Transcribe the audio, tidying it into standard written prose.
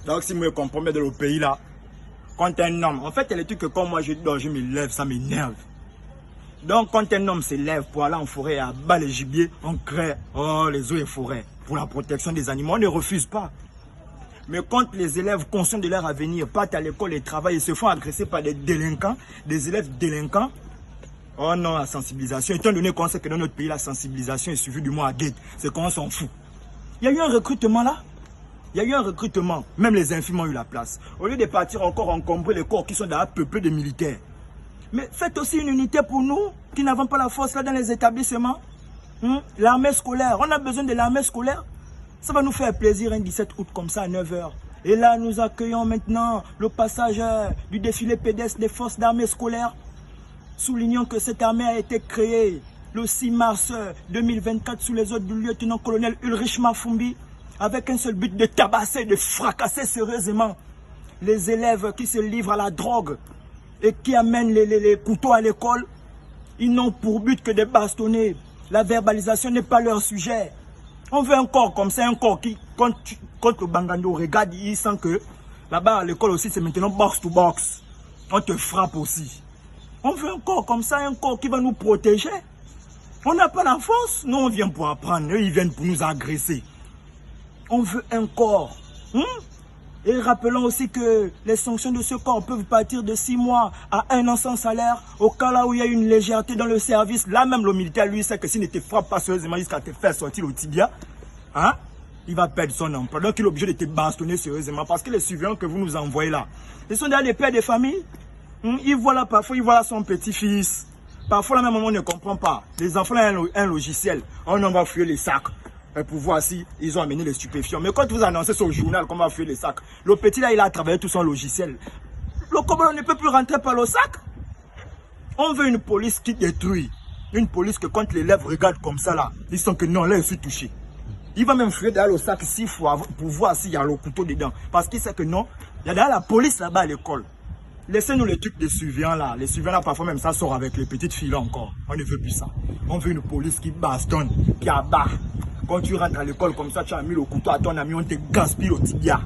Donc si moi je comprends bien dans le pays là, quand un homme, en fait, les trucs que comme moi je dors, je me lève, ça m'énerve. Donc quand un homme se lève pour aller en forêt et abattre les gibiers, on crée les eaux et forêts pour la protection des animaux, on ne refuse pas. Mais quand les élèves conscients de leur avenir partent à l'école et travaillent et se font agresser par des délinquants, des élèves délinquants, oh non, la sensibilisation, étant donné qu'on sait que dans notre pays, la sensibilisation est suivie du mot à guette, c'est qu'on s'en fout. Il y a eu un recrutement là. Il y a eu un recrutement. Même les infirmiers ont eu la place. Au lieu de partir encore encombrer les corps qui sont dans peuplés de militaires. Mais faites aussi une unité pour nous qui n'avons pas la force là dans les établissements. L'armée scolaire. On a besoin de l'armée scolaire. Ça va nous faire plaisir un 17 août comme ça à 9 h. Et là, nous accueillons maintenant le passage du défilé pédestre des forces d'armée scolaire. Soulignons que cette armée a été créée le 6 mars 2024 sous les ordres du lieutenant-colonel Ulrich Mafumbi, avec un seul but de tabasser, de fracasser sérieusement les élèves qui se livrent à la drogue et qui amènent les couteaux à l'école. Ils n'ont pour but que de bastonner. La verbalisation n'est pas leur sujet. On veut un corps comme ça, un corps qui, quand le Bangando regarde, il sent que là-bas à l'école aussi, c'est maintenant box to box. On te frappe aussi. On veut un corps comme ça, un corps qui va nous protéger. On n'a pas la force. Nous, on vient pour apprendre. Eux, ils viennent pour nous agresser. On veut un corps. Et rappelons aussi que les sanctions de ce corps peuvent partir de 6 mois à 1 an sans salaire. Au cas là où il y a une légèreté dans le service, là même le militaire, lui, sait que s'il ne te frappe pas sérieusement jusqu'à te faire sortir le tibia, il va perdre son emploi. Donc il est obligé de te bastonner sérieusement. Parce que les surveillants que vous nous envoyez là, ce sont d'ailleurs des pères de famille. Ils voient là, parfois, ils voient son petit-fils. Parfois, la même maman ne comprend pas. Les enfants ont un logiciel. On va fouiller les sacs pour voir si ils ont amené les stupéfiants. Mais quand vous annoncez sur le journal qu'on va fouiller les sacs, le petit là, il a travaillé tout son logiciel. Le cobalt ne peut plus rentrer par le sac. On veut une police qui détruit. Une police que quand l'élève regarde comme ça là, ils sentent que non, là, je suis touché. Il va même fouiller derrière le sac 6 fois pour voir s'il y a le couteau dedans. Parce qu'il sait que non, il y a derrière la police là-bas à l'école. Laissez-nous les trucs des surveillants là. Les surveillants là, parfois même ça sort avec les petites filles là encore. On ne veut plus ça. On veut une police qui bastonne, qui abat. Quand tu rentres à l'école comme ça, tu as mis le couteau à ton ami, on te gaspille au tibia.